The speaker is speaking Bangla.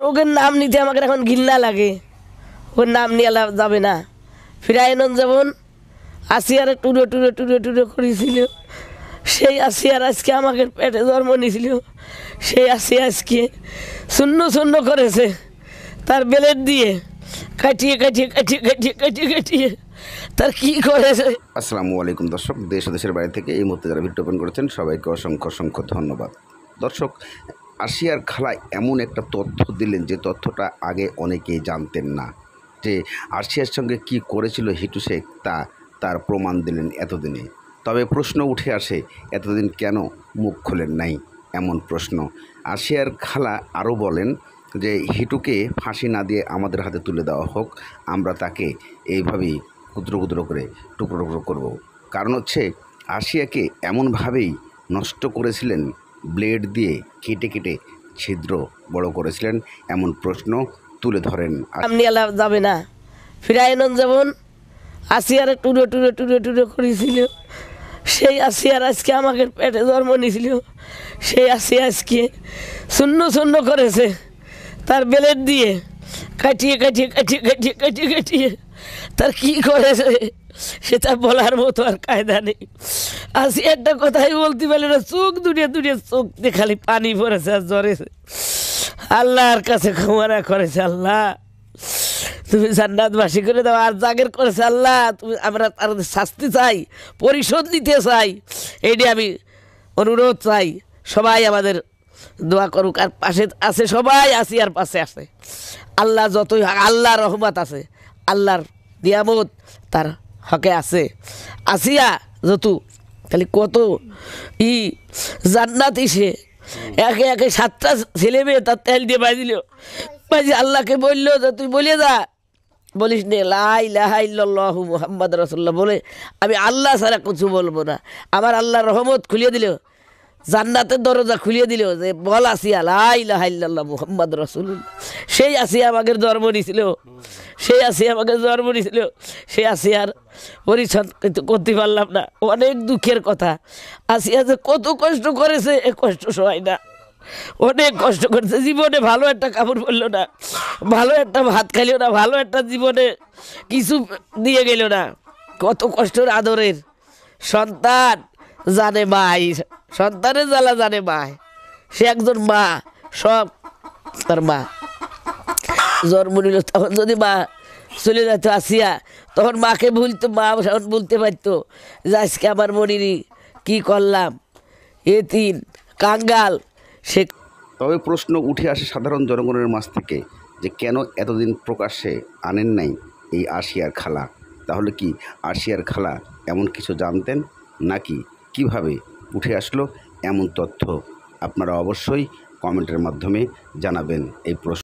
ওকে নাম নিতে আমাকে এখন ঘৃণা লাগে। ওর নাম নিয়ে যাবে না। ফিরাইনন যেমন আসিয়ারে টুডো টুডো টুডো টুডো করেছিল, সেই আসিয়ার আজকে আমাকে পেটে জন্ম নিয়েছিল, সেই আসিয়া আজকে শূন্য শূন্য করেছে তার বেলেট দিয়ে কাটিয়ে কাটিয়ে কাটিয়ে কাটিয়ে কাটিয়ে কাটিয়ে তার কী করেছে। আসসালামু আলাইকুম দর্শক, দেশ ও দেশের বাইরে থেকে এই মুহূর্তে যারা ভিডিও ওপেন করেছেন সবাইকে অসংখ্য অসংখ্য ধন্যবাদ। দর্শক, আসিয়ার খালা এমন একটা তথ্য দিলেন যে তথ্যটা আগে অনেকেই জানতেন না, যে আসিয়ার সঙ্গে কি করেছিল হিটু শেখ তার প্রমাণ দিলেন এতদিনে। তবে প্রশ্ন উঠে আসে, এতদিন কেন মুখ খোলেন নাই, এমন প্রশ্ন। আসিয়ার খালা আরও বলেন যে হিটুকে ফাঁসি না দিয়ে আমাদের হাতে তুলে দেওয়া হোক, আমরা তাকে এইভাবেই ক্ষুদ্র ক্ষুদ্র করে টুকরো টুকরো করব। কারণ হচ্ছে আসিয়াকে এমনভাবেই নষ্ট করেছিলেন, ব্লেড দিয়ে কেটে কেটে ছিদ্র বড় করেছিলেন, এমন প্রশ্ন তুলে ধরেন। নাম নিয়ে যাবে না। ফিরাইনন যেমন আসিয়ারে টুডো টুডো টুডো টুডো করেছিল, সেই আসিয়ার আজকে আমাকে পেটে জন্ম নিয়েছিল, সেই আসিয়া আজকে শূন্য শূন্য করেছে তার বেলেট দিয়ে কাটিয়ে কাটিয়ে কাটিয়ে কাটিয়ে কাটিয়ে কাটিয়ে তার কী করেছে সেটা বলার মতো আর কায়দা নেই। আসিয়া একটা কথাই বলতে পারলে না, চোখ দুটিয়ে দুটিয়ে চোখ দিয়ে খালি পানি পড়েছে আর জ্বরেছে। আল্লাহর কাছে ক্ষমা করেছে, আল্লাহ তুমি জান্নাতবাসী করে দাও। আর জাগের করেছে আল্লাহ, তুমি আমরা তার শাস্তি চাই, পরিশোধ নিতে চাই, এইটি আমি অনুরোধ চাই। সবাই আমাদের দোয়া করুক। আর পাশে আছে সবাই, আসি আর পাশে আছে আল্লাহ, যতই আল্লাহর রহমত আছে, আল্লাহর নিয়ামত তার হকে আছে। আসিয়া যত খালি কত জান্নাত সে একে একে 7টা ছেলে মেয়ে তার তেল দিয়ে বাজিল, বাজি আল্লাহকে বললো যে তুই বলে যা, বলিস নে লা ইলাহা ইল্লাল্লাহু মুহাম্মাদ রাসূলুল্লাহ বলে আমি আল্লাহ ছাড়া কিছু বলবো না। আমার আল্লাহর রহমত খুলিয়ে দিল, জান্নাতের দরজা খুলিয়ে দিল, যে বল আসিয়া লা ইলাহা ইল্লাল্লাহ মুহাম্মাদ রাসূলুল্লাহ। সেই আসিয়া আমাকে জন্ম নিয়েছিল, সেই আসিয়া আমাকে জন্ম নিয়েছিল, সেই আসিয়ার পরিচ্ছন্ন কিন্তু করতে পারলাম না। অনেক দুঃখের কথা। আসিয়া যে কত কষ্ট করেছে, এ কষ্ট সবাই না, অনেক কষ্ট করেছে। জীবনে ভালো একটা কাপড় পরলো না, ভালো একটা ভাত খাইল না, ভালো একটা জীবনে কিছু দিয়ে গেল না। কত কষ্টের আদরের সন্তান জানে মাই, সন্তানের জ্বালা জানে মাই। সে একজন মা, সব তার মা জন্ম নিল। তখন যদি মা চলে যেত আসিয়া, তখন মাকে ভুলতো, মা তখন বলতে পারতো যে আজকে আমার মনিরি কী করলাম, এতিম কাঙ্গাল। সে তবে প্রশ্ন উঠে আসে সাধারণ জনগণের মাঝ থেকে, যে কেন এতদিন প্রকাশ্যে আনেন নাই এই আসিয়ার খালা। তাহলে কি আসিয়ার খালা এমন কিছু জানতেন, নাকি কিভাবে উঠে আসলো এমন তথ্য? আপনারা অবশ্যই কমেন্টের মাধ্যমে জানাবেন এই প্রশ্ন।